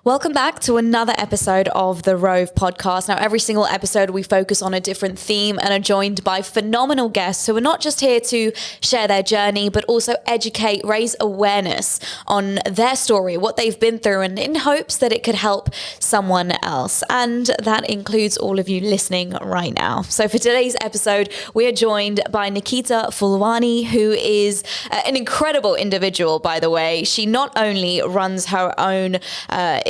Welcome back to another episode of the Rove podcast. Now, every single episode we focus on a different theme and are joined by phenomenal guests who are not just here to share their journey, but also educate, raise awareness on their story, what they've been through, and in hopes that it could help someone else. And that includes all of you listening right now. So for today's episode, we are joined by Nikita Phulwani, who is an incredible individual, by the way. She not only runs her own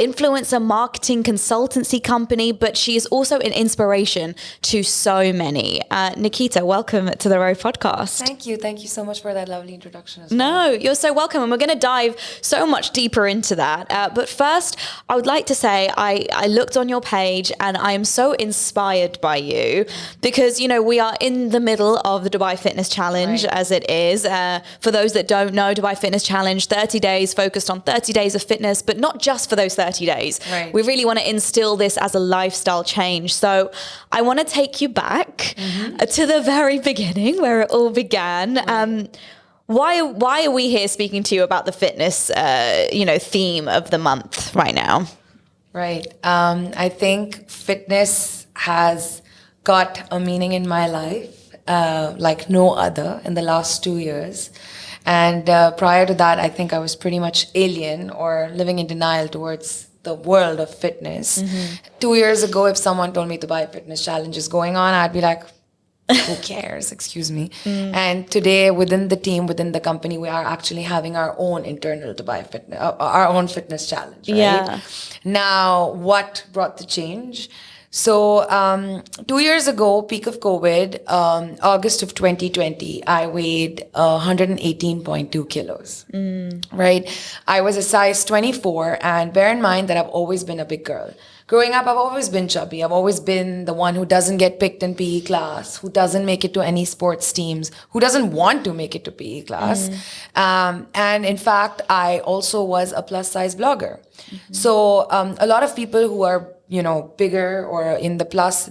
influencer marketing consultancy company, but she is also an inspiration to so many. Nikita, welcome to the Rove podcast. Thank you. Thank you so much for that lovely introduction as well. No, you're so welcome. And we're going to dive so much deeper into that. But first, I would like to say I looked on your page and I am so inspired by you because, you know, we are in the middle of the Dubai Fitness Challenge, right, as it is. For those that don't know, Dubai Fitness Challenge, 30 days focused on 30 days of fitness, but not just for those 30 days. Right. We really want to instill this as a lifestyle change. So I want to take you back to the very beginning where it all began. Right. Why are we here speaking to you about the fitness, theme of the month right now? Right. I think fitness has got a meaning in my life like no other in the last 2 years. And prior to that, I think I was pretty much alien or living in denial towards the world of fitness. 2 years ago, if someone told me Dubai Fitness Challenge is going on, I'd be like, who cares? Excuse me. And today, within the team, within the company, we are actually having our own internal Dubai Fitness, our own fitness challenge. Right? Yeah. Now, what brought the change? So 2 years ago, peak of COVID, August of 2020, I weighed 118.2 kilos, right? I was a size 24, and bear in mind that I've always been a big girl. Growing up, I've always been chubby. I've always been the one who doesn't get picked in PE class, who doesn't make it to any sports teams, who doesn't want to make it to PE class. And in fact, I also was a plus size blogger. So a lot of people who are bigger or in the plus,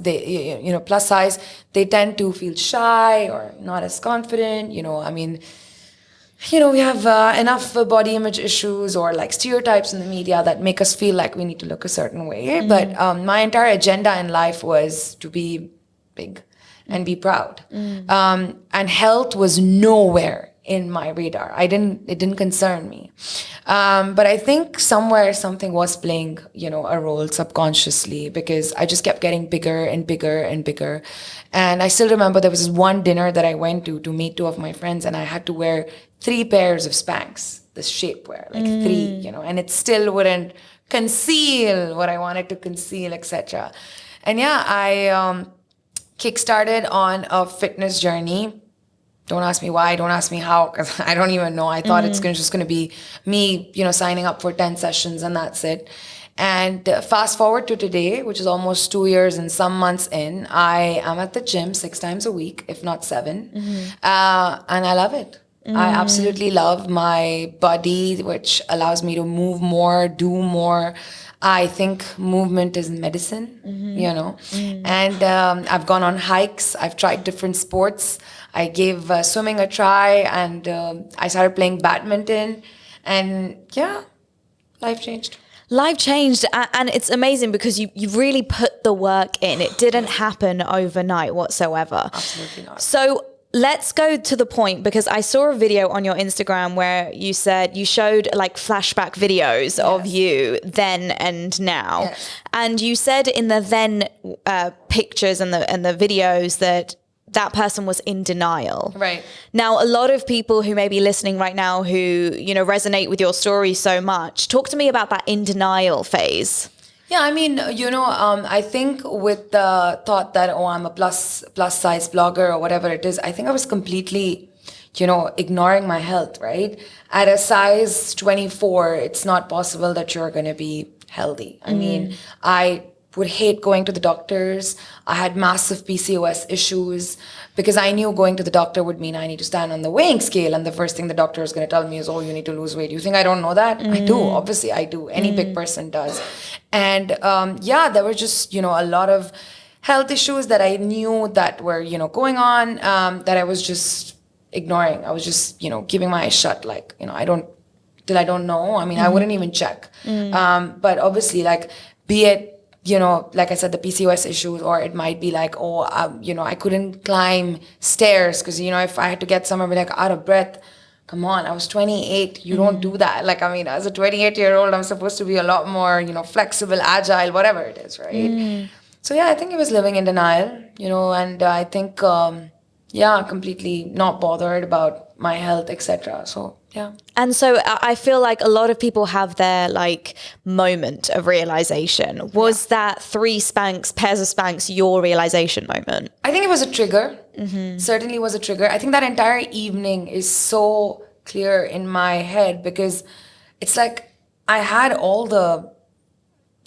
plus size, they tend to feel shy or not as confident. We have enough body image issues or like stereotypes in the media that make us feel like we need to look a certain way. But my entire agenda in life was to be big and be proud. And health was nowhere in my radar. It didn't concern me. But I think somewhere something was playing, a role subconsciously because I just kept getting bigger and bigger and bigger. And I still remember there was this one dinner that I went to meet two of my friends, and I had to wear 3 pairs of Spanx, this shapewear, like 3, and it still wouldn't conceal what I wanted to conceal, etc. And yeah, I kickstarted on a fitness journey. Don't ask me why, don't ask me how, because I don't even know. I thought it's just going to be me, signing up for 10 sessions and that's it. And fast forward to today, which is almost 2 years and some months in, I am at the gym 6 times a week, if not 7. And I love it. I absolutely love my body, which allows me to move more, do more. I think movement is medicine, And I've gone on hikes. I've tried different sports. I gave swimming a try, and I started playing badminton. And yeah, life changed. Life changed, and it's amazing because you really put the work in. It didn't happen overnight whatsoever. Absolutely not. So let's go to the point, because I saw a video on your Instagram where you said you showed like flashback videos of you then and now. Yes. And you said in the then pictures and the videos that person was in denial. Right. Now, a lot of people who may be listening right now who, resonate with your story so much, talk to me about that in denial phase. Yeah, I mean, I think with the thought that, I'm a plus size blogger or whatever it is, I think I was completely, ignoring my health, right? At a size 24, it's not possible that you're going to be healthy. I mean, I would hate going to the doctors. I had massive PCOS issues because I knew going to the doctor would mean I need to stand on the weighing scale. And the first thing the doctor is going to tell me is, you need to lose weight. You think I don't know that? I do. Obviously, I do. Any big person does. And there were just, a lot of health issues that I knew that were, going on that I was just ignoring. I was just, keeping my eyes shut. Like, I don't till I don't know. I mean, I wouldn't even check. But obviously, like, be it, you know, like I said, the PCOS issues, or it might be like, you know, I couldn't climb stairs because, you know, if I had to get somewhere, be like out of breath. Come on, I was 28. You don't do that. Like, I mean, as a 28-year-old, I'm supposed to be a lot more, you know, flexible, agile, whatever it is, right? So yeah, I think it was living in denial, you know, and I think, completely not bothered about my health, etc. So yeah. And so I feel like a lot of people have their like moment of realization. Was that 3 pairs of Spanx, your realization moment? I think it was a trigger. Certainly was a trigger. I think that entire evening is so clear in my head because it's like I had all the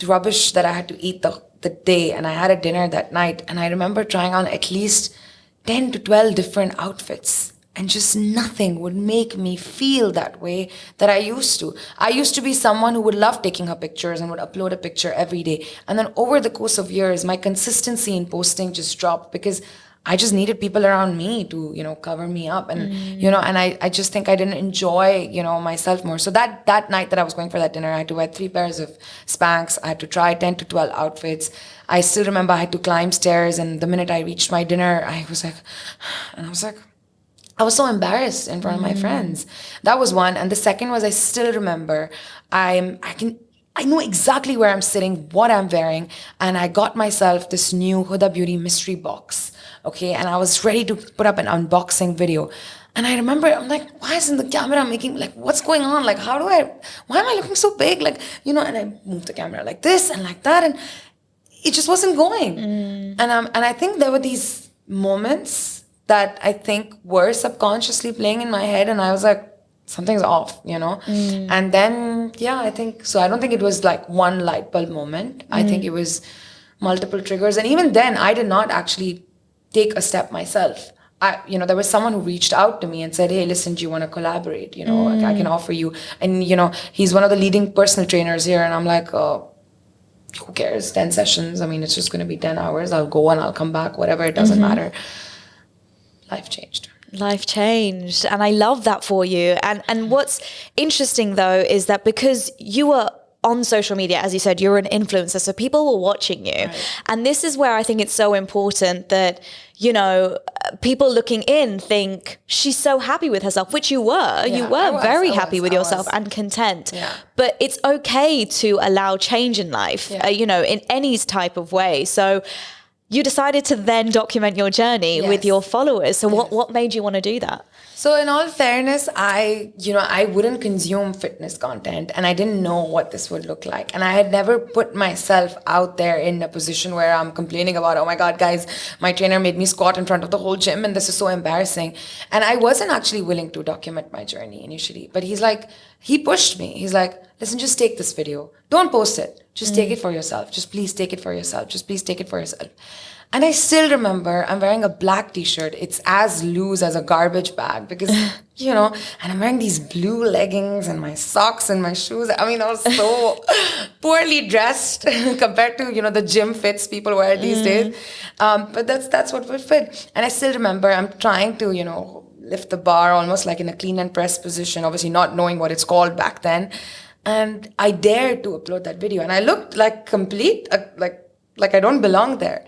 rubbish that I had to eat the day, and I had a dinner that night, and I remember trying on at least 10 to 12 different outfits, and just nothing would make me feel that way that I used to. I used to be someone who would love taking her pictures and would upload a picture every day. And then over the course of years, my consistency in posting just dropped because I just needed people around me to, you know, cover me up. And, you know, and I just think I didn't enjoy, you know, myself more. So that night that I was going for that dinner, I had to wear 3 pairs of Spanx. I had to try 10 to 12 outfits. I still remember I had to climb stairs. And the minute I reached my dinner, I was so embarrassed in front of my friends. That was one. And the second was, I still remember, I know exactly where I'm sitting, what I'm wearing. And I got myself this new Huda Beauty mystery box. Okay. And I was ready to put up an unboxing video. And I remember, I'm like, why isn't the camera making, like, what's going on? Like, why am I looking so big? Like, you know, and I moved the camera like this and like that. And it just wasn't going. And I think there were these moments that I think were subconsciously playing in my head. And I was like, something's off, you know? And then, yeah, I think, so I don't think it was like one light bulb moment. I think it was multiple triggers. And even then, I did not actually take a step myself. There was someone who reached out to me and said, hey, listen, do you want to collaborate? You know, I can offer you. And, you know, he's one of the leading personal trainers here. And I'm like, who cares? 10 sessions. I mean, it's just going to be 10 hours. I'll go and I'll come back, whatever. It doesn't matter. Life changed. And I love that for you. And what's interesting though is that because you were on social media, as you said, you're an influencer, so people were watching you. Right. And this is where I think it's so important that, you know, people looking in think she's so happy with herself, which you were. Yeah, you were very happy with yourself and content. Yeah. But it's okay to allow change in life, you know, in any type of way. So you decided to then document your journey with your followers. So what made you want to do that? So in all fairness, I wouldn't consume fitness content, and I didn't know what this would look like. And I had never put myself out there in a position where I'm complaining about, oh my God, guys, my trainer made me squat in front of the whole gym and this is so embarrassing. And I wasn't actually willing to document my journey initially. But he pushed me. He's like, listen, just take this video. Don't post it. Just take it for yourself. Just please take it for yourself. Just please take it for yourself. And I still remember I'm wearing a black t-shirt. It's as loose as a garbage bag because, you know, and I'm wearing these blue leggings and my socks and my shoes. I mean, I was so poorly dressed compared to, you know, the gym fits people wear these days. But that's what would fit. And I still remember I'm trying to, you know, lift the bar almost like in a clean and press position, obviously not knowing what it's called back then. And I dared to upload that video. And I looked like complete, like I don't belong there.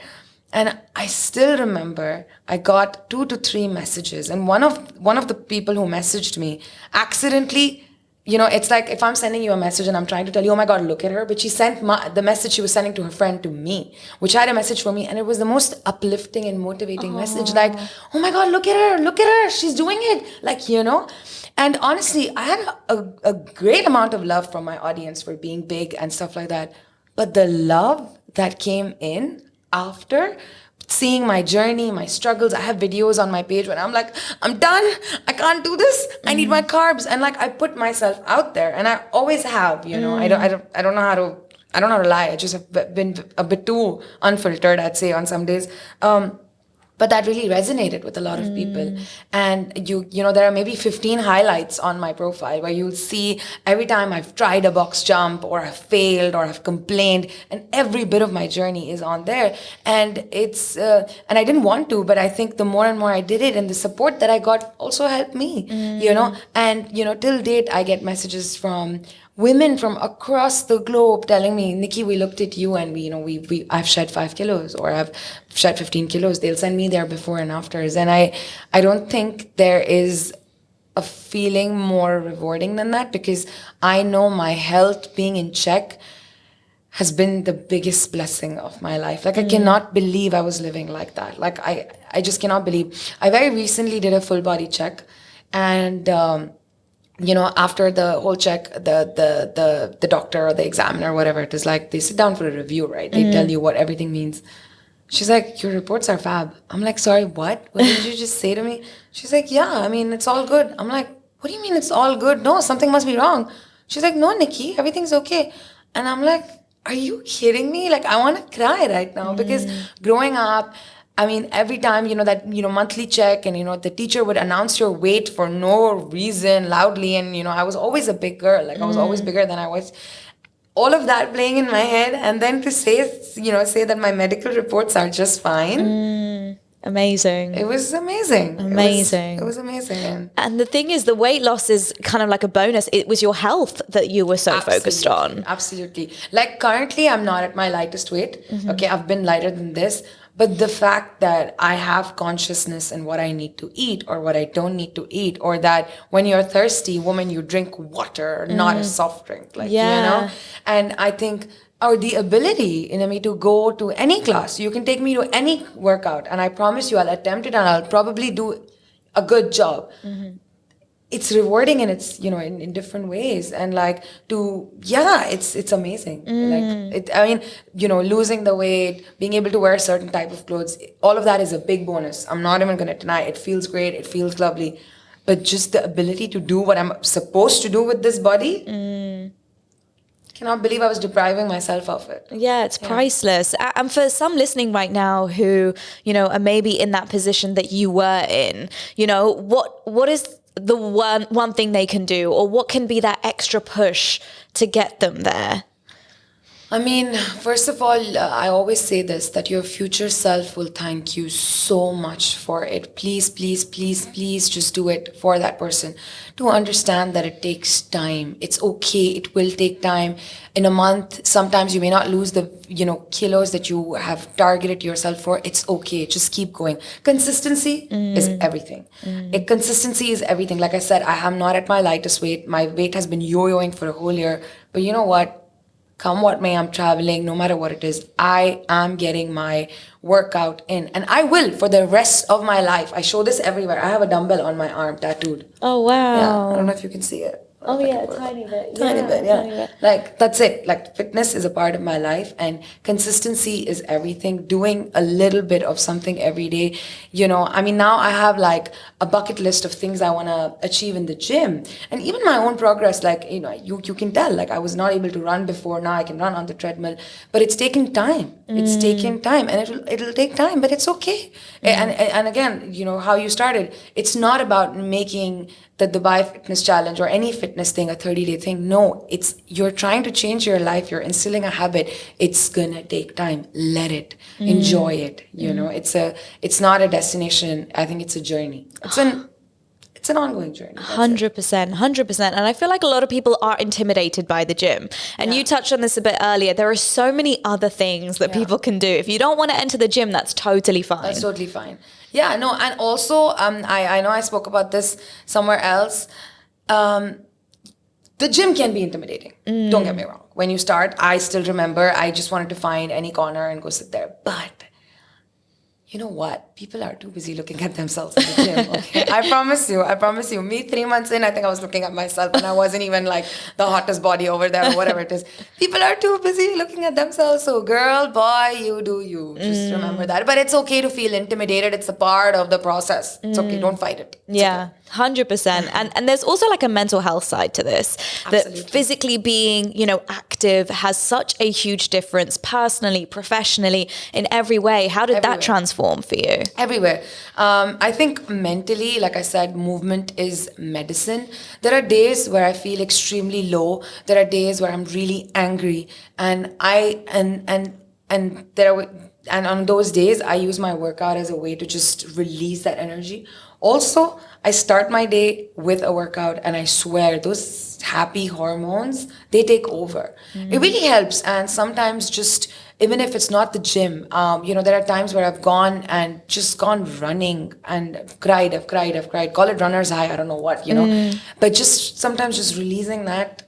And I still remember I got 2 to 3 messages. And one of the people who messaged me accidentally, you know, it's like if I'm sending you a message and I'm trying to tell you, oh my God, look at her. But she sent the message she was sending to her friend to me, which had a message for me. And it was the most uplifting and motivating message. Like, oh my God, look at her. She's doing it. Like, you know. And honestly, I had a great amount of love from my audience for being big and stuff like that. But the love that came in after seeing my journey, my struggles, I have videos on my page when I'm like, I'm done. I can't do this. I need my carbs. And like, I put myself out there, and I always have, you know, I don't know how to lie. I just have been a bit too unfiltered, I'd say, on some days. But But that really resonated with a lot of people. And you know, there are maybe 15 highlights on my profile where you'll see every time I've tried a box jump or I've failed or I've complained, and every bit of my journey is on there. And it's and I didn't want to, but I think the more and more I did it, and the support that I got also helped me, you know. And you know, till date I get messages from women from across the globe telling me, Nikki, we looked at you and I've shed 5 kilos or I've shed 15 kilos. They'll send me their before and afters. And I don't think there is a feeling more rewarding than that, because I know my health being in check has been the biggest blessing of my life. Like, I cannot believe I was living like that. Like, I just cannot believe. I very recently did a full body check, and you know, after the whole check, the doctor or the examiner, whatever it is, like, they sit down for a review, right? They tell you what everything means. She's like, your reports are fab. I'm like, sorry, what? What did you just say to me? She's like, yeah, I mean, it's all good. I'm like, what do you mean it's all good? No, something must be wrong. She's like, no, Nikki, everything's okay. And I'm like, are you kidding me? Like, I want to cry right now, because growing up, I mean, every time, you know, that, you know, monthly check, and, you know, the teacher would announce your weight for no reason loudly. And, you know, I was always a big girl. Like, I was always bigger than I was. All of that playing in my head. And then to say that my medical reports are just fine. Amazing. It was amazing. Amazing. It was amazing. And the thing is, the weight loss is kind of like a bonus. It was your health that you were so focused on. Absolutely. Like, currently, I'm not at my lightest weight. Okay, I've been lighter than this. But the fact that I have consciousness in what I need to eat or what I don't need to eat, or that when you're thirsty, woman, you drink water, not a soft drink. Like, you know? And I think, or the ability in me to go to any class. You can take me to any workout, and I promise you I'll attempt it and I'll probably do a good job. It's rewarding, and it's, you know, in different ways. And like, it's amazing. I mean, you know, losing the weight, being able to wear a certain type of clothes, all of that is a big bonus. I'm not even going to deny it. It feels great. It feels lovely. But just the ability to do what I'm supposed to do with this body, cannot believe I was depriving myself of it. Yeah, it's priceless. And for some listening right now who, you know, are maybe in that position that you were in, you know, what is the one thing they can do, or what can be that extra push to get them there? I mean, first of all, I always say this, that your future self will thank you so much for it. Please, please, please, please just do it for that person. To understand that it takes time. It's okay. It will take time. In a month, sometimes you may not lose the, you know, kilos that you have targeted yourself for. It's okay. Just keep going. Consistency is everything. Consistency is everything. Like I said, I am not at my lightest weight. My weight has been yo-yoing for a whole year. But you know what? Come what may, I'm traveling, no matter what it is, I am getting my workout in. And I will for the rest of my life. I show this everywhere. I have a dumbbell on my arm tattooed. Oh, wow. Yeah, I don't know if you can see it. Oh, yeah, tiny bit. Tiny bit, yeah. Like, that's it. Like, fitness is a part of my life, and consistency is everything. Doing a little bit of something every day. You know, I mean, now I have like a bucket list of things I want to achieve in the gym. And even my own progress, like, you know, you can tell, like, I was not able to run before. Now I can run on the treadmill. But it's taking time. It's taking time, and it'll take time, but it's okay. And again, you know, how you started. It's not about making the Dubai Fitness Challenge or any fitness thing a 30-day thing. No, it's, you're trying to change your life. You're instilling a habit. It's gonna take time. Let it. Enjoy it. You know, it's not a destination. I think it's a journey. It's an ongoing journey. 100%. And I feel like a lot of people are intimidated by the gym. And you touched on this a bit earlier. There are so many other things that people can do. If you don't want to enter the gym, that's totally fine. That's totally fine. Yeah, no, and also, I know I spoke about this somewhere else. The gym can be intimidating. Don't get me wrong. When you start, I still remember I just wanted to find any corner and go sit there. But you know what? People are too busy looking at themselves in the gym. Okay? I promise you. Me, 3 months in, I think I was looking at myself, and I wasn't even like the hottest body over there or whatever it is. People are too busy looking at themselves. So girl, boy, you do you. Just remember that. But it's okay to feel intimidated. It's a part of the process. It's okay. Don't fight it. It's okay. 100%. And there's also like a mental health side to this. Absolutely. That physically being, active has such a huge difference personally, professionally, in every way. How did that transform for you? Everywhere. I think mentally, like I said, movement is medicine. There are days where I feel extremely low. There are days where I'm really angry, and on those days I use my workout as a way to just release that energy. Also, I start my day with a workout, and I swear those happy hormones, they take over. It really helps. And sometimes, just even if it's not the gym, there are times where I've gone running and I've cried. Call it runner's high, I don't know what, but just sometimes just releasing that,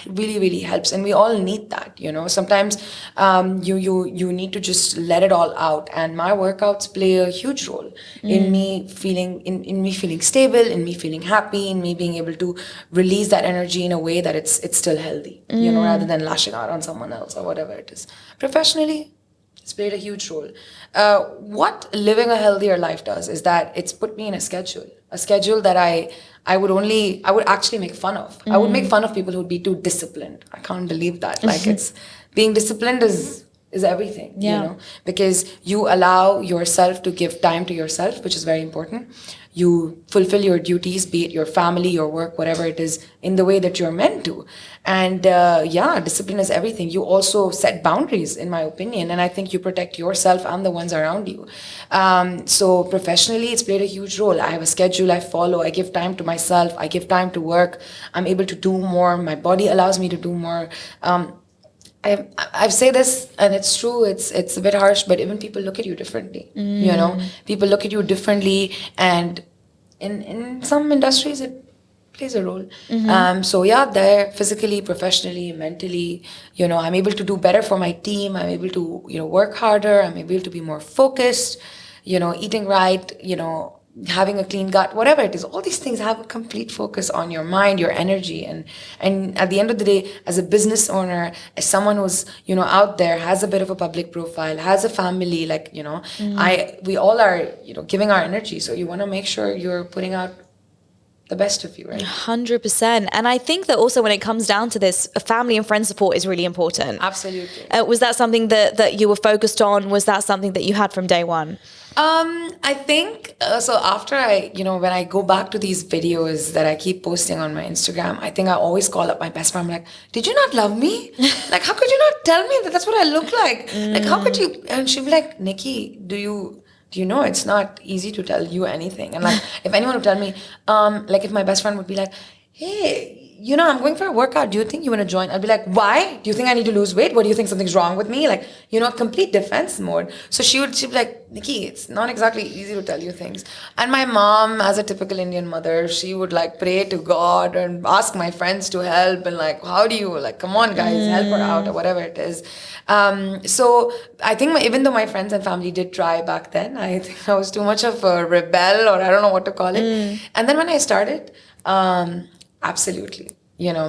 really, really helps. And we all need that, sometimes you need to just let it all out. And my workouts play a huge role in me feeling stable, in me feeling happy, in me being able to release that energy in a way that it's still healthy, rather than lashing out on someone else or whatever it is. Professionally, it's played a huge role. What living a healthier life does is that it's put me in a schedule that I would actually make fun of. I would make fun of people who'd be too disciplined. I can't believe that. Like, it's being disciplined is everything, because you allow yourself to give time to yourself, which is very important. You fulfill your duties, be it your family, your work, whatever it is, in the way that you're meant to. And discipline is everything. You also set boundaries, in my opinion, and I think you protect yourself and the ones around you. So professionally, it's played a huge role. I have a schedule I follow. I give time to myself. I give time to work. I'm able to do more. My body allows me to do more. I've said this, and it's true. It's a bit harsh, but even people look at you differently. People look at you differently, and in some industries it plays a role. There, physically, professionally, mentally, I'm able to do better for my team. I'm able to work harder. I'm able to be more focused. Eating right. Having a clean gut, whatever it is, all these things have a complete focus on your mind, your energy, and at the end of the day, as a business owner, as someone who's out there, has a bit of a public profile, has a family, we all are giving our energy, so you want to make sure you're putting out the best of you, right? 100%. And I think that also when it comes down to this, family and friend support is really important. Absolutely. Was that something that you were focused on? Was that something that you had from day one? I think so. After when I go back to these videos that I keep posting on my Instagram, I think I always call up my best friend. I'm like, "Did you not love me? Like, how could you not tell me that that's what I look like? Like, how could you?" And she'd be like, "Nikki, do you know it's not easy to tell you anything?" And like, if anyone would tell me, if my best friend would be like, "Hey, I'm going for a workout. Do you think you want to join?" I'd be like, "Why? Do you think I need to lose weight? What do you think something's wrong with me?" Like, complete defense mode. So she'd be like, "Nikki, it's not exactly easy to tell you things." And my mom, as a typical Indian mother, she would like pray to God and ask my friends to help, and like, "How do you, like, come on guys, help her out," or whatever it is. So I think even though my friends and family did try back then, I think I was too much of a rebel, or I don't know what to call it. And then when I started, absolutely.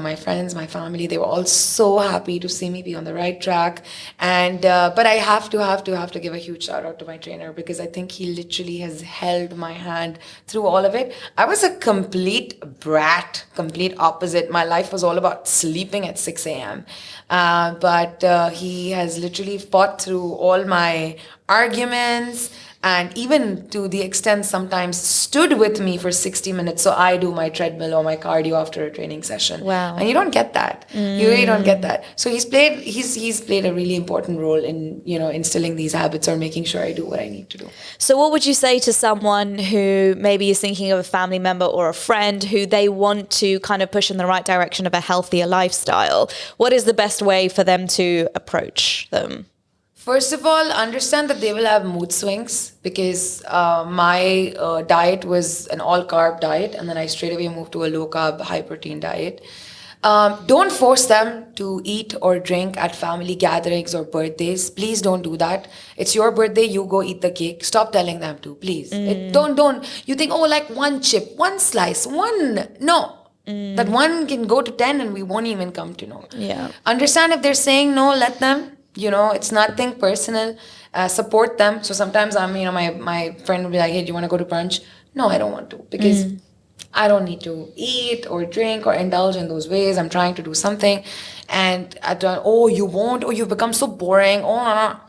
My friends, my family, they were all so happy to see me be on the right track. And but I have to give a huge shout out to my trainer, because I think he literally has held my hand through all of it. I was a complete brat, complete opposite. My life was all about sleeping at 6 a.m. But he has literally fought through all my arguments, and even to the extent sometimes stood with me for 60 minutes so I do my treadmill or my cardio after a training session. Wow. And you don't get that. You really don't get that. So he's played a really important role in, instilling these habits or making sure I do what I need to do. So what would you say to someone who maybe is thinking of a family member or a friend who they want to kind of push in the right direction of a healthier lifestyle? What is the best way for them to approach them? First of all, understand that they will have mood swings, because my diet was an all-carb diet, and then I straight away moved to a low-carb, high-protein diet. Don't force them to eat or drink at family gatherings or birthdays. Please don't do that. It's your birthday, you go eat the cake. Stop telling them to, please. Don't. You think, like one chip, one slice, one. No. That one can go to 10 and we won't even come to know. Yeah. Understand if they're saying no, let them. It's nothing personal. Support them. So sometimes my friend will be like, "Hey, do you want to go to brunch?" No, I don't want to, because I don't need to eat or drink or indulge in those ways. I'm trying to do something. And I don't, oh, you won't, oh, you've become so boring. Oh,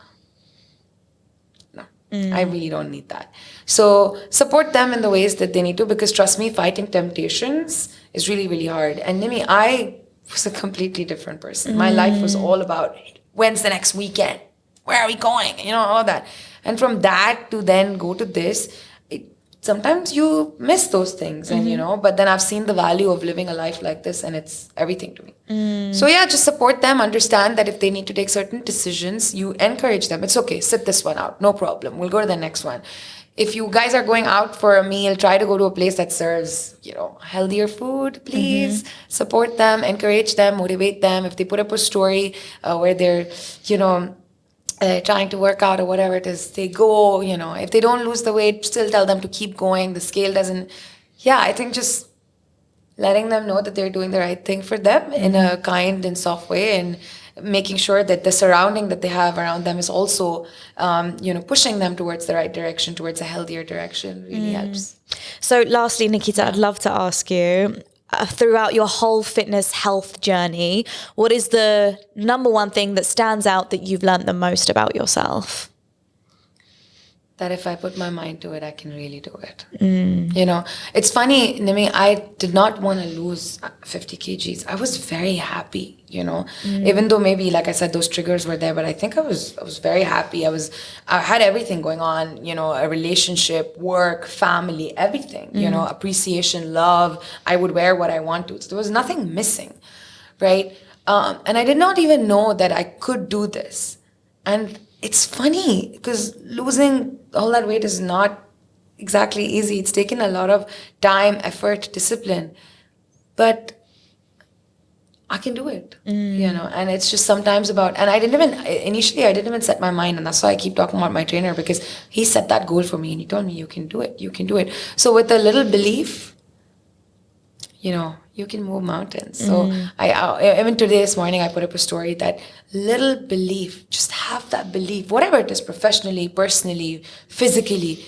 no, I really don't need that. So support them in the ways that they need to, because trust me, fighting temptations is really, really hard. And Nimi, I was a completely different person. My life was all about, when's the next weekend? Where are we going? You know, all that. And from that to then go to this, sometimes you miss those things, and you know, but then I've seen the value of living a life like this, and it's everything to me. So yeah, just support them, understand that if they need to take certain decisions, you encourage them. It's okay, sit this one out, no problem, we'll go to the next one. If you guys are going out for a meal, try to go to a place that serves, you know, healthier food, please. Support them, encourage them, motivate them. If they put up a story where they're, you know, trying to work out or whatever it is, they go, you know, if they don't lose the weight, still tell them to keep going. The scale doesn't, yeah, I think just letting them know that they're doing the right thing for them in a kind and soft way, and making sure that the surrounding that they have around them is also, you know, pushing them towards the right direction, towards a healthier direction really helps. So lastly, Nikita, I'd love to ask you, throughout your whole fitness health journey, what is the number one thing that stands out that you've learned the most about yourself? That if I put my mind to it, I can really do it. You know, it's funny, Nimi, I did not want to lose 50 kgs. I was very happy, you know, even though maybe, like I said, those triggers were there, but I think I was very happy. I had everything going on, you know, a relationship, work, family, everything, you know, appreciation, love. I would wear what I want to. So there was nothing missing, right? And I did not even know that I could do this. And it's funny because losing all that weight is not exactly easy. It's taken a lot of time, effort, discipline. But I can do it, you know, and it's just sometimes about, and I didn't even set my mind, and that's why I keep talking about my trainer, because he set that goal for me and he told me, you can do it, you can do it. So with a little belief, you know, you can move mountains. So even today, this morning, I put up a story that little belief, just have that belief, whatever it is, professionally, personally, physically,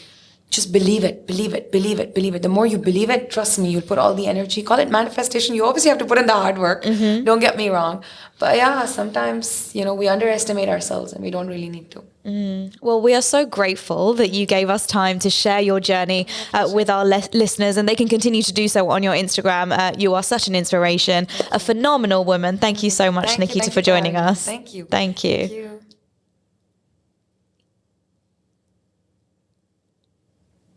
just believe it, believe it, believe it, believe it. The more you believe it, trust me, you'll put all the energy, call it manifestation. You obviously have to put in the hard work, don't get me wrong. But yeah, sometimes, you know, we underestimate ourselves and we don't really need to. Well, we are so grateful that you gave us time to share your journey with our listeners, and they can continue to do so on your Instagram. You are such an inspiration, a phenomenal woman. Thank you so much, Nikita, for joining us. Thank you. Thank you. Thank you.